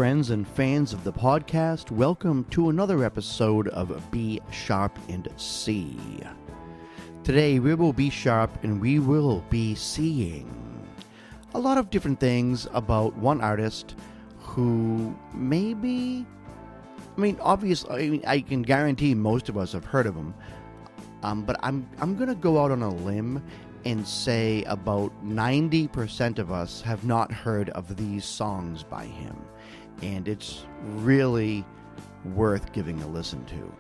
friends and fans of the podcast. Welcome to another episode of Be Sharp and See. Today we will be sharp and we will be seeing a lot of different things about one artist who obviously, I can guarantee most of us have heard of him, but I'm going to go out on a limb and say about 90% of us have not heard of these songs by him, and it's really worth giving a listen to.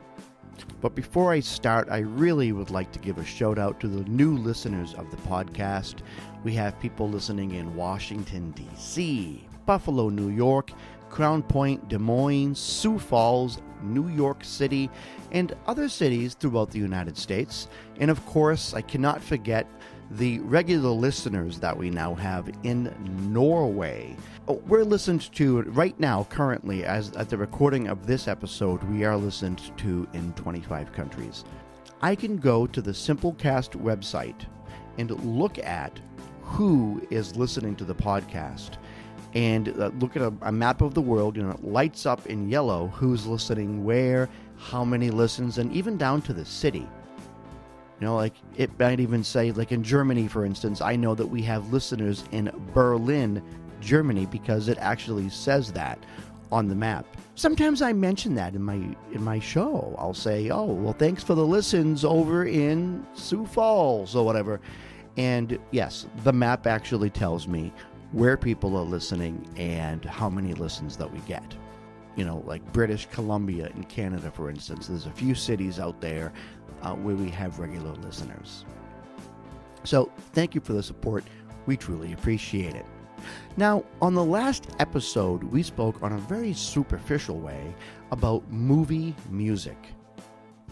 But before I start, I really would like to give a shout out to the new listeners of the podcast. We have people listening in Washington, D.C., Buffalo, New York, Crown Point, Des Moines, Sioux Falls, New York City, and other cities throughout the United States. And of course, I cannot forget the regular listeners that we now have in Norway. We're listened to right now, currently, as at the recording of this episode, we are listened to in 25 countries. I can go to the Simplecast website and look at who is listening to the podcast. And look at a map of the world, it lights up in yellow who's listening where, how many listens, and even down to the city. Like it might even say, like in Germany, for instance, I know that we have listeners in Berlin, Germany, because it actually says that on the map. Sometimes I mention that in my show. I'll say, oh, well, thanks for the listens over in Sioux Falls or whatever. And yes, the map actually tells me where people are listening and how many listens that we get. Like British Columbia in Canada, for instance. There's a few cities out there where we have regular listeners. So thank you for the support. We truly appreciate it. Now, on the last episode, we spoke on a very superficial way about movie music.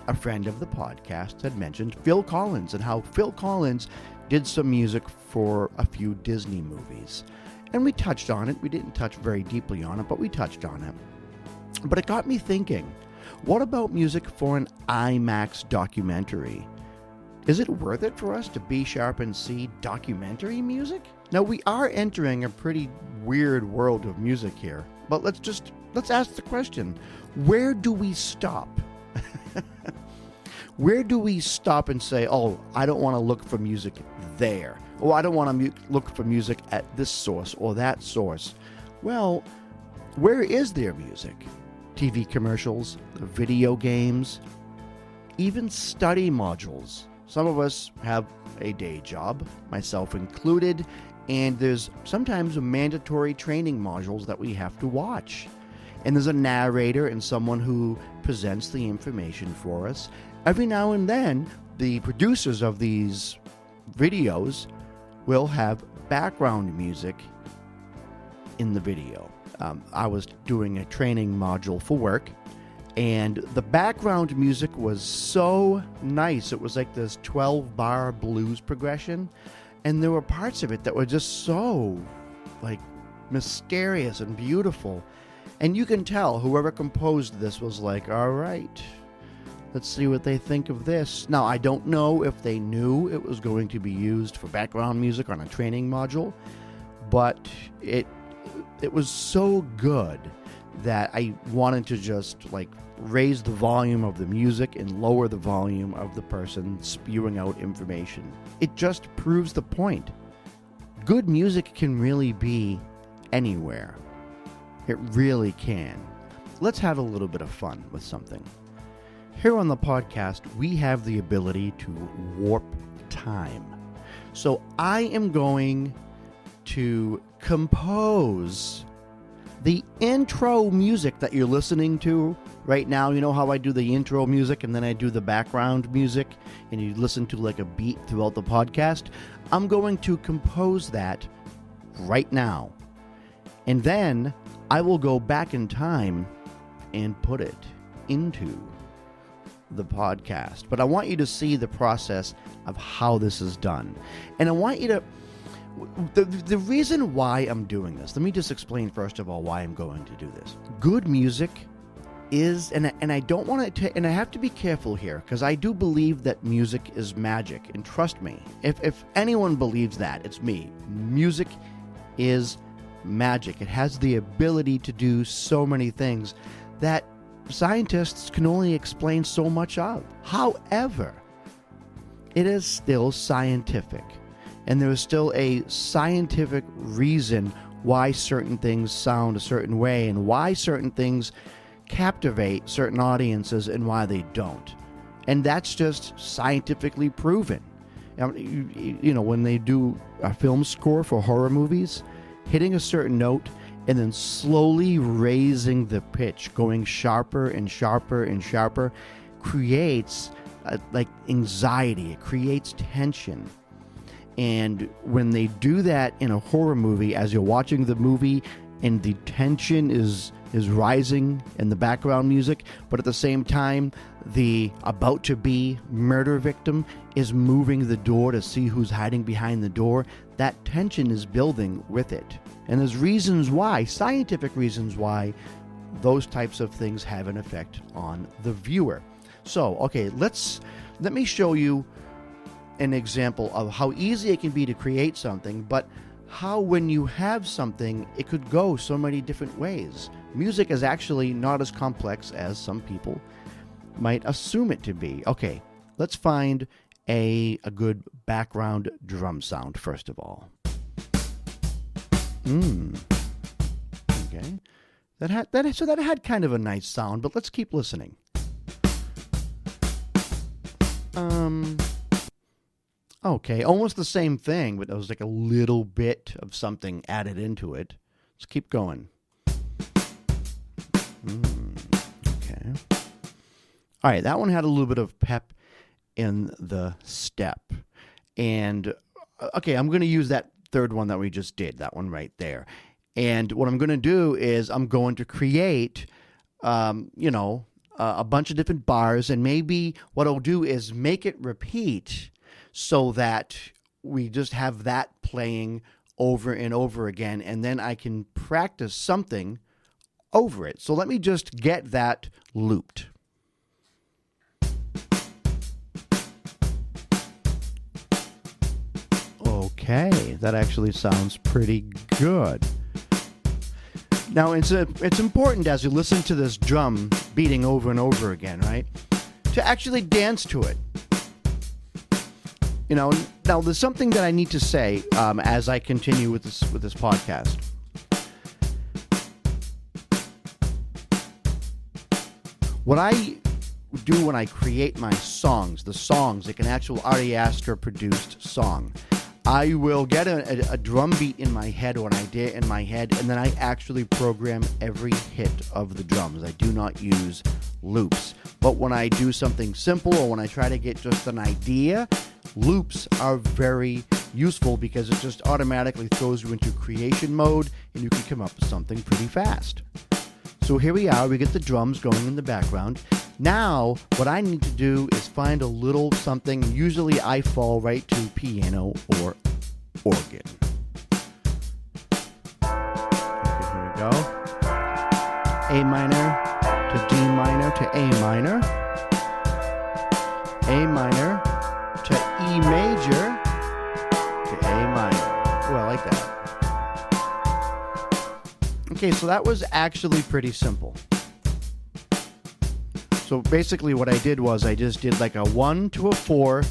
A friend of the podcast had mentioned Phil Collins and how Phil Collins did some music for a few Disney movies. And we touched on it. We didn't touch very deeply on it, but we touched on it. But it got me thinking, what about music for an IMAX documentary? Is it worth it for us to be sharp and see documentary music? Now, we are entering a pretty weird world of music here, but let's ask the question, where do we stop? Where do we stop and say, oh, I don't want to look for music there, or I don't want to look for music at this source or that source? Well, where is there music? TV commercials, video games, even study modules. Some of us have a day job, myself included, and there's sometimes mandatory training modules that we have to watch. And there's a narrator and someone who presents the information for us. Every now and then, the producers of these videos will have background music in the video. I was doing a training module for work, and the background music was so nice. It was like this 12-bar blues progression, and there were parts of it that were just so, mysterious and beautiful. And you can tell whoever composed this was like, all right, let's see what they think of this. Now, I don't know if they knew it was going to be used for background music on a training module, but it was so good that I wanted to just raise the volume of the music and lower the volume of the person spewing out information. It just proves the point. Good music can really be anywhere. It really can. Let's have a little bit of fun with something. Here on the podcast, we have the ability to warp time. So I am going to compose the intro music that you're listening to right now. You know how I do the intro music and then I do the background music and you listen to a beat throughout the podcast? I'm going to compose that right now. And then I will go back in time and put it into the podcast. But I want you to see the process of how this is done. And I want you to... The reason why I'm doing this, let me just explain first of all why I'm going to do this. Good music is, and I don't want to, and I have to be careful here, because I do believe that music is magic, and trust me, if anyone believes that, it's me. Music is magic. It has the ability to do so many things that scientists can only explain so much of. However, it is still scientific, and there is still a scientific reason why certain things sound a certain way and why certain things captivate certain audiences and why they don't. And that's just scientifically proven. You know, when they do a film score for horror movies, hitting a certain note and then slowly raising the pitch, going sharper and sharper and sharper, creates like anxiety. It creates tension. And when they do that in a horror movie, as you're watching the movie and the tension is rising in the background music, but at the same time, the about-to-be murder victim is moving the door to see who's hiding behind the door, that tension is building with it. And there's reasons why, scientific reasons why, those types of things have an effect on the viewer. So, okay, let me show you an example of how easy it can be to create something, but how when you have something, it could go so many different ways. Music is actually not as complex as some people might assume it to be. Okay, let's find a good background drum sound first of all. Okay. That had kind of a nice sound, but let's keep listening. Okay, almost the same thing, but there was like a little bit of something added into it. Let's keep going. Okay. All right, that one had a little bit of pep in the step. And, okay, I'm going to use that third one that we just did, that one right there. And what I'm going to do is I'm going to create, a bunch of different bars, and maybe what I'll do is make it repeat so that we just have that playing over and over again, and then I can practice something over it. So let me just get that looped. Okay, that actually sounds pretty good. Now, it's important as you listen to this drum beating over and over again, right, to actually dance to it. You know, now there's something that I need to say as I continue with this podcast. What I do when I create my songs, like an actual Ari Aster produced song, I will get a drum beat in my head or an idea in my head, and then I actually program every hit of the drums. I do not use loops. But when I do something simple or when I try to get just an idea, loops are very useful because it just automatically throws you into creation mode and you can come up with something pretty fast. So here we are, we get the drums going in the background. Now, what I need to do is find a little something. Usually I fall right to piano or organ. Okay, here we go. A minor to D minor to A minor. A minor to E major to A minor. Oh, I like that. Okay, so that was actually pretty simple. So basically what I did was I just did like a 1 to a 4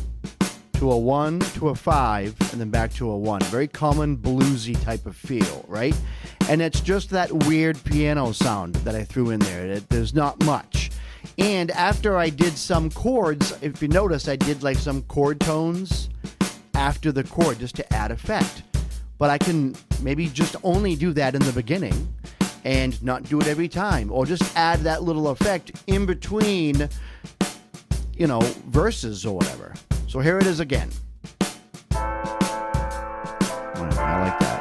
to a 1 to a 5 and then back to a 1. Very common bluesy type of feel, right? And it's just that weird piano sound that I threw in there. There's not much. And after I did some chords, if you notice, I did like some chord tones after the chord just to add effect. But I can maybe just only do that in the beginning and not do it every time, or just add that little effect in between, verses or whatever. So here it is again. I like that.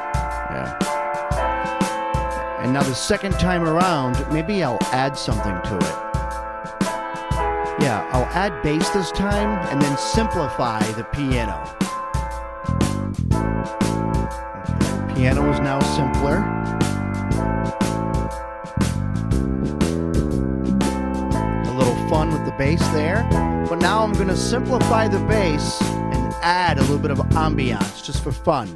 Yeah. And now the second time around, maybe I'll add something to it. Yeah, I'll add bass this time and then simplify the piano. Okay. Piano is now simpler. Fun with the bass there, but now I'm going to simplify the bass and add a little bit of ambiance just for fun.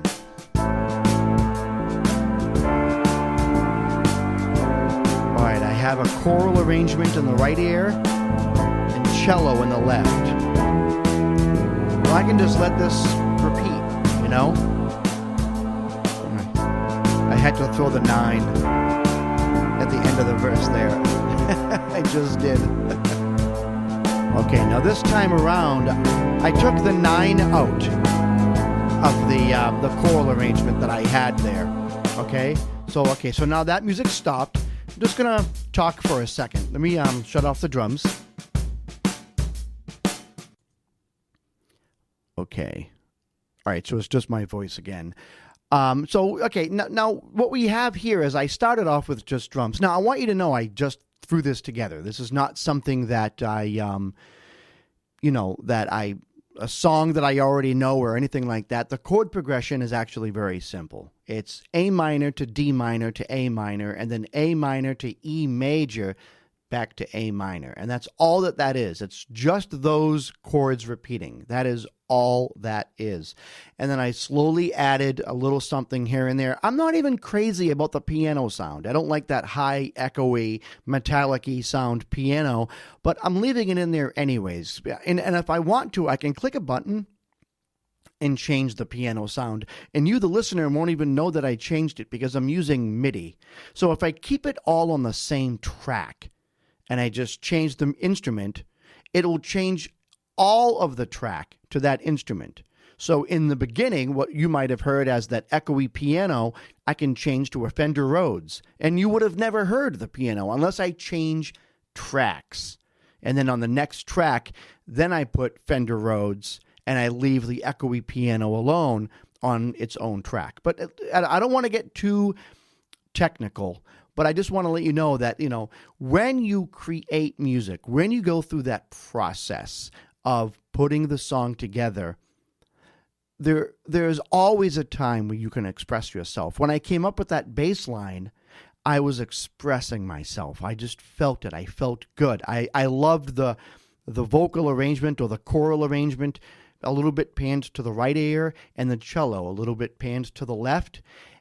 have a choral arrangement in the right ear and cello in the left. Well, I can just let this repeat, you know? I had to throw the 9 at the end of the verse there. I just did. Okay, now this time around, I took the 9 out of the choral arrangement that I had there. Okay, so now that music stopped. I'm just gonna talk for a second. Let me shut off the drums. Okay, all right. So it's just my voice again. Okay, now what we have here is I started off with just drums. Now I want you to know I just threw this together. This is not something that a song that I already know or anything like that. The chord progression is actually very simple. It's A minor to D minor to A minor, and then A minor to E major back to A minor. And that's all that is. It's just those chords repeating. That is all that is. And then I slowly added a little something here and there. I'm not even crazy about the piano sound. I don't like that high, echoey, metallic-y sound piano, but I'm leaving it in there anyways. And if I want to, I can click a button and change the piano sound. And you, the listener, won't even know that I changed it because I'm using MIDI. So if I keep it all on the same track and I just change the instrument, it'll change all of the track to that instrument. So in the beginning, what you might have heard as that echoey piano, I can change to a Fender Rhodes. And you would have never heard the piano unless I change tracks. And then on the next track, then I put Fender Rhodes and I leave the echoey piano alone on its own track. But I don't want to get too technical, but I just want to let you know that, when you create music, when you go through that process of putting the song together, there's always a time where you can express yourself. When I came up with that bass line, I was expressing myself. I just felt it. I felt good. I loved the vocal arrangement or the choral arrangement, a little bit panned to the right ear, and the cello a little bit panned to the left.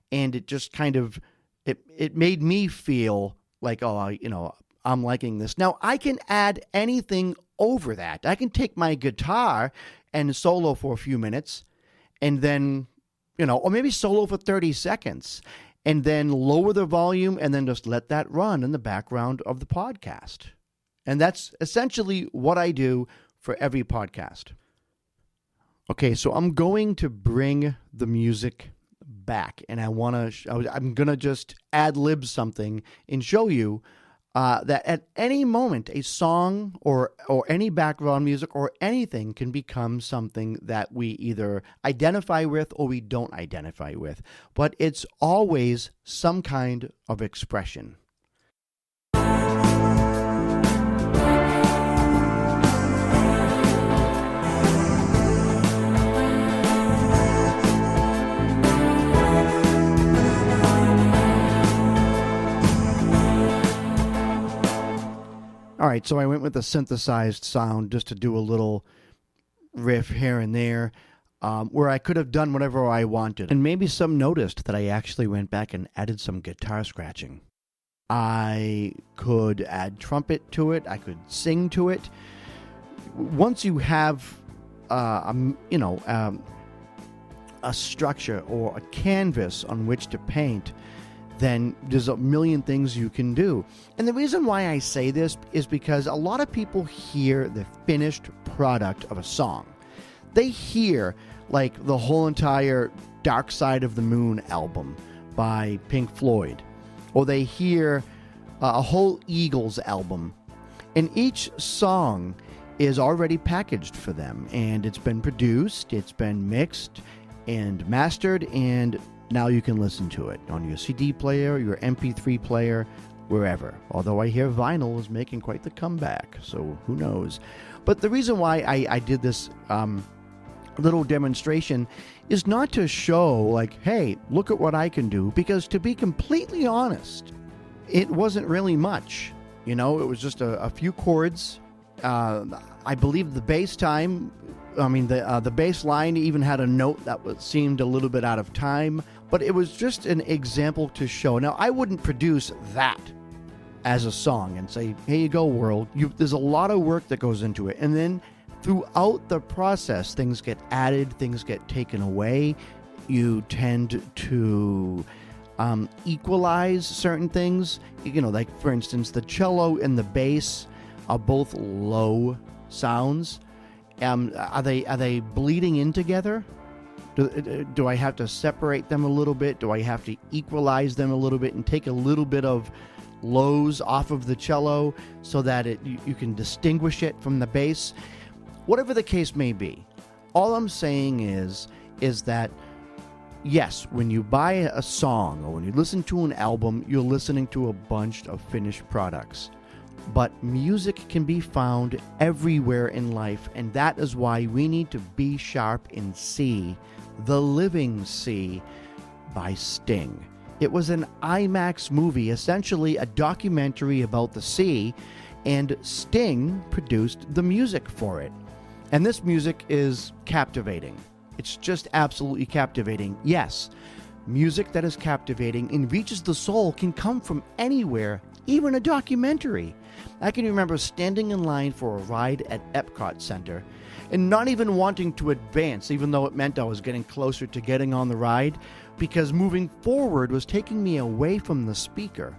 And it just kind of, it made me feel like, I'm liking this. Now, I can add anything over that. I can take my guitar and solo for a few minutes and then, or maybe solo for 30 seconds and then lower the volume and then just let that run in the background of the podcast. And that's essentially what I do for every podcast. Okay, so I'm going to bring the music back and I'm going to just ad-lib something and show you that at any moment, a song or any background music or anything can become something that we either identify with or we don't identify with. But it's always some kind of expression. All right, so I went with a synthesized sound just to do a little riff here and there where I could have done whatever I wanted. And maybe some noticed that I actually went back and added some guitar scratching. I could add trumpet to it. I could sing to it. Once you have, a structure or a canvas on which to paint, then there's a million things you can do. And the reason why I say this is because a lot of people hear the finished product of a song. They hear like the whole entire Dark Side of the Moon album by Pink Floyd, or they hear a whole Eagles album, and each song is already packaged for them, and it's been produced, it's been mixed and mastered, and now you can listen to it on your CD player, your MP3 player, wherever. Although I hear vinyl is making quite the comeback, so who knows. But the reason why I did this little demonstration is not to show like, hey, look at what I can do, because to be completely honest, it wasn't really much. It was just a few chords. I believe the bass time, the bass line even had a note that seemed a little bit out of time, but it was just an example to show. Now, I wouldn't produce that as a song and say, here you go, world. There's a lot of work that goes into it. And then throughout the process, things get added, things get taken away. You tend to equalize certain things. Like, for instance, the cello and the bass are both low sounds. Are they bleeding in together? Do I have to separate them a little bit? Do I have to equalize them a little bit and take a little bit of lows off of the cello so that you can distinguish it from the bass? Whatever the case may be, all I'm saying is that, yes, when you buy a song or when you listen to an album, you're listening to a bunch of finished products. But music can be found everywhere in life, and that is why we need to be sharp and see The Living Sea by Sting. It was an IMAX movie, essentially a documentary about the sea, and Sting produced the music for it. And this music is captivating. It's just absolutely captivating. Yes, music that is captivating and reaches the soul can come from anywhere, even a documentary. I can remember standing in line for a ride at Epcot Center and not even wanting to advance, even though it meant I was getting closer to getting on the ride, because moving forward was taking me away from the speaker.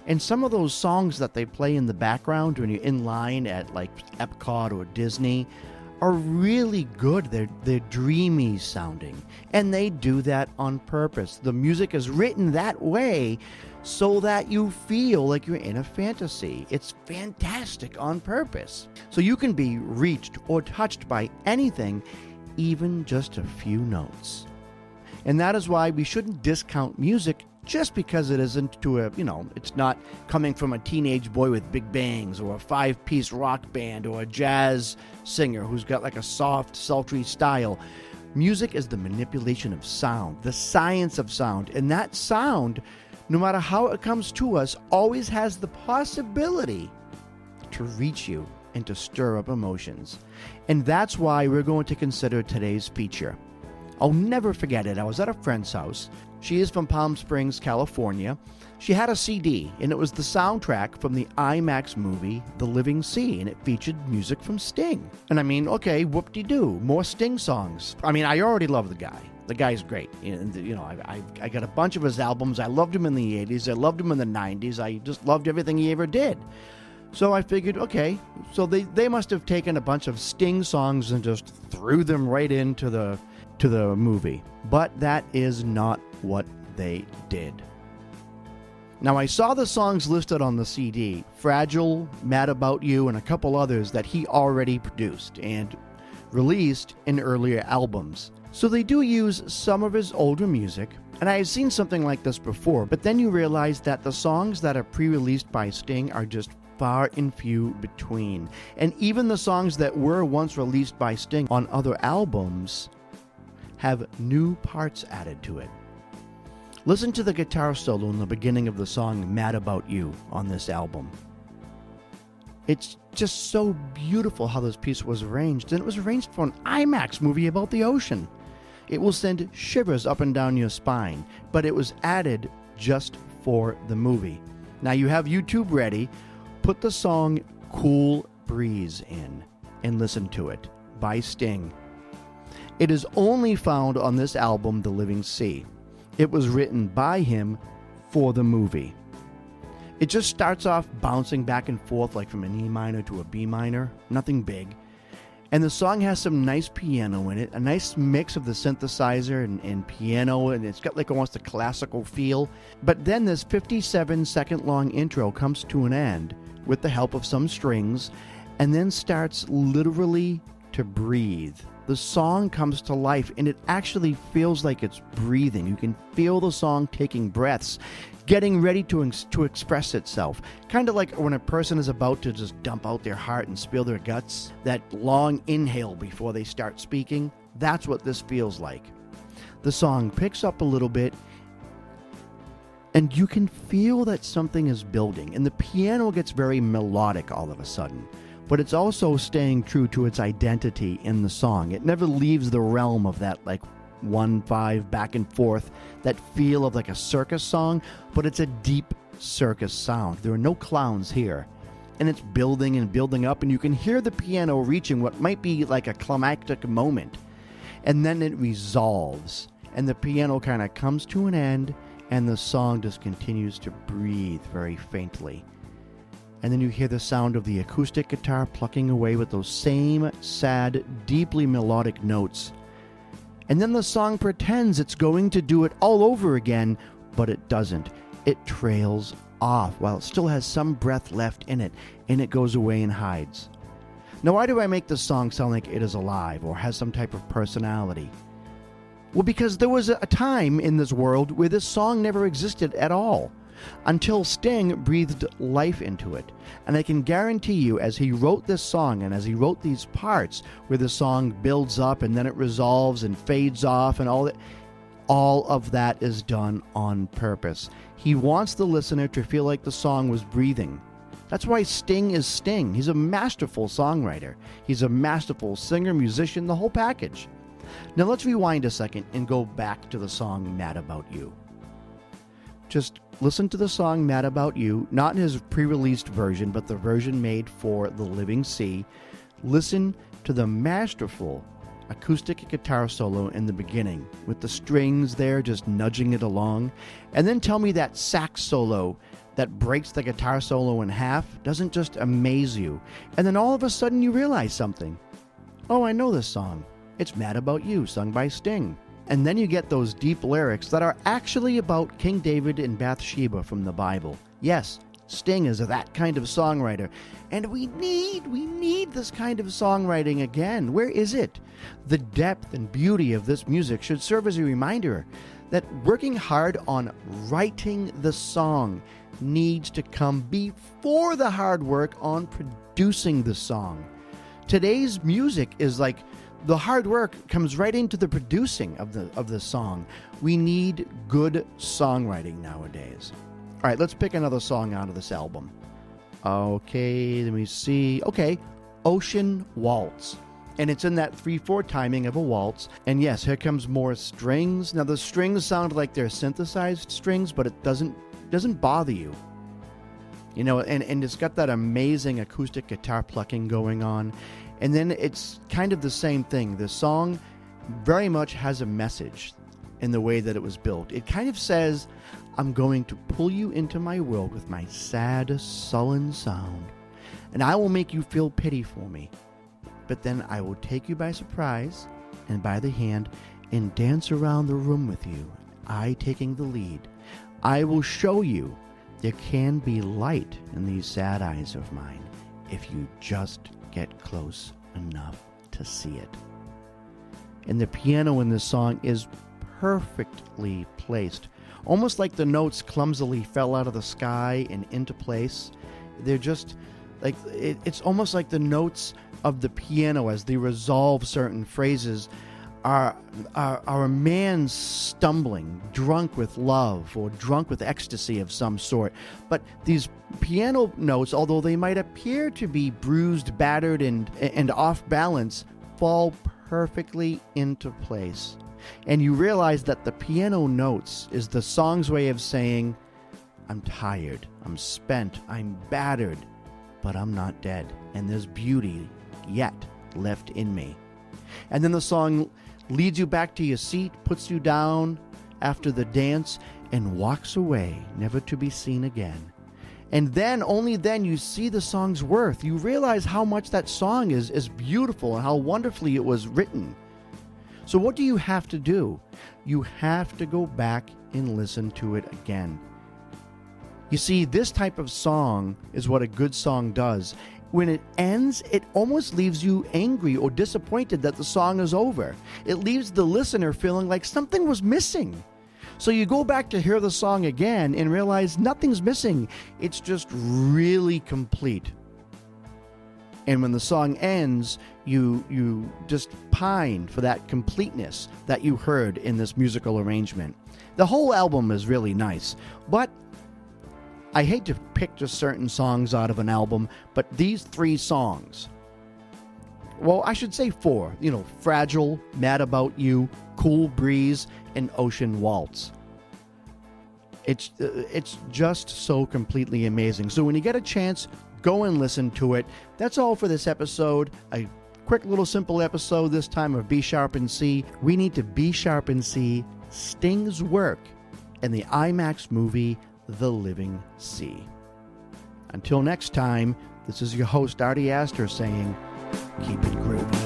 And some of those songs that they play in the background when you're in line at like Epcot or Disney are really good. They're dreamy sounding, and they do that on purpose. The music is written that way so that you feel like you're in a fantasy. It's fantastic on purpose. So you can be reached or touched by anything, even just a few notes. And that is why we shouldn't discount music just because it isn't it's not coming from a teenage boy with big bangs or a 5-piece rock band or a jazz singer who's got like a soft, sultry style. Music is the manipulation of sound, the science of sound. And that sound, no matter how it comes to us, always has the possibility to reach you and to stir up emotions. And that's why we're going to consider today's feature. I'll never forget it. I was at a friend's house. She is from Palm Springs, California. She had a CD, and it was the soundtrack from the IMAX movie, The Living Sea, and it featured music from Sting. And I mean, okay, whoop-de-doo, more Sting songs. I mean, I already love the guy. The guy's great. And, I got a bunch of his albums. I loved him in the 80s. I loved him in the 90s. I just loved everything he ever did. So I figured, okay, so they must have taken a bunch of Sting songs and just threw them right into the movie. But that is not what they did. Now, I saw the songs listed on the CD, Fragile, Mad About You, and a couple others that he already produced and released in earlier albums. So they do use some of his older music, and I had seen something like this before, but then you realize that the songs that are pre-released by Sting are just far and few between. And even the songs that were once released by Sting on other albums have new parts added to it. Listen to the guitar solo in the beginning of the song Mad About You on this album. It's just so beautiful how this piece was arranged, and it was arranged for an IMAX movie about the ocean. It will send shivers up and down your spine, but it was added just for the movie. Now you have YouTube ready. Put the song Cool Breeze in and listen to it by Sting. It is only found on this album, The Living Sea. It was written by him for the movie. It just starts off bouncing back and forth like from an E minor to a B minor, nothing big. And the song has some nice piano in it, a nice mix of the synthesizer and piano, and it's got like almost a classical feel. But then this 57-second long intro comes to an end with the help of some strings, and then starts literally to breathe. The song comes to life, and it actually feels like it's breathing. You can feel the song taking breaths, getting ready to express itself. Kind of like when a person is about to just dump out their heart and spill their guts, that long inhale before they start speaking. That's what this feels like. The song picks up a little bit, and you can feel that something is building, and the piano gets very melodic all of a sudden. But it's also staying true to its identity in the song. It never leaves the realm of that like 1-5 back and forth, that feel of like a circus song, but it's a deep circus sound. There are no clowns here. And it's building and building up, and you can hear the piano reaching what might be like a climactic moment. And then it resolves, and the piano kind of comes to an end, and the song just continues to breathe very faintly. And then you hear the sound of the acoustic guitar plucking away with those same sad, deeply melodic notes. And then the song pretends it's going to do it all over again, but it doesn't. It trails off while it still has some breath left in it, and it goes away and hides. Now, why do I make this song sound like it is alive or has some type of personality? Well, because there was a time in this world where this song never existed at all, until Sting breathed life into it. And I can guarantee you, as he wrote this song and as he wrote these parts where the song builds up and then it resolves and fades off and all of that is done on purpose. He wants the listener to feel like the song was breathing. That's why Sting is Sting. He's a masterful songwriter. He's a masterful singer, musician, the whole package. Now let's rewind a second and go back to the song Mad About You. Just listen to the song Mad About You, not in his pre-released version, but the version made for the Living Sea. Listen to the masterful acoustic guitar solo in the beginning, with the strings there just nudging it along. And then tell me that sax solo that breaks the guitar solo in half doesn't just amaze you. And then all of a sudden you realize something. Oh, I know this song. It's Mad About You, sung by Sting. And then you get those deep lyrics that are actually about King David and Bathsheba from the Bible. Yes, Sting is that kind of songwriter. And we need this kind of songwriting again. Where is it? The depth and beauty of this music should serve as a reminder that working hard on writing the song needs to come before the hard work on producing the song. Today's music is like the hard work comes right into the producing of the song. We need good songwriting nowadays. All right, let's pick another song out of this album. Okay, let me see. Okay, Ocean Waltz. And it's in that 3/4 timing of a waltz. And yes, here comes more strings. Now the strings sound like they're synthesized strings, but it doesn't bother you. You know, and it's got that amazing acoustic guitar plucking going on. And then it's kind of the same thing. The song very much has a message in the way that it was built. It kind of says, I'm going to pull you into my world with my sad, sullen sound, and I will make you feel pity for me. But then I will take you by surprise and by the hand and dance around the room with you, I taking the lead. I will show you there can be light in these sad eyes of mine if you just get close enough to see it. And the piano in this song is perfectly placed, almost like the notes clumsily fell out of the sky and into place. They're just like, it's almost like the notes of the piano as they resolve certain phrases are a man stumbling, drunk with love or drunk with ecstasy of some sort. But these piano notes, although they might appear to be bruised, battered, and off balance, fall perfectly into place. And you realize that the piano notes is the song's way of saying, I'm tired, I'm spent, I'm battered, but I'm not dead, and there's beauty yet left in me. And then the song leads you back to your seat, puts you down after the dance, and walks away, never to be seen again. And then, only then, you see the song's worth. You realize how much that song is beautiful and how wonderfully it was written. So what do you have to do? You have to go back and listen to it again. You see, this type of song is what a good song does. When it ends, it almost leaves you angry or disappointed that the song is over. It leaves the listener feeling like something was missing. So you go back to hear the song again and realize nothing's missing. It's just really complete. And when the song ends, you just pine for that completeness that you heard in this musical arrangement. The whole album is really nice, but I hate to pick just certain songs out of an album, but these 3 songs, well, I should say 4, Fragile, Mad About You, Cool Breeze, and Ocean Waltz. It's just so completely amazing. So when you get a chance, go and listen to it. That's all for this episode. A quick little simple episode this time of B Sharp and C. We need to B Sharp and C Sting's work in the IMAX movie The Living Sea. Until next time, this is your host Artie Astor saying, keep it groovy.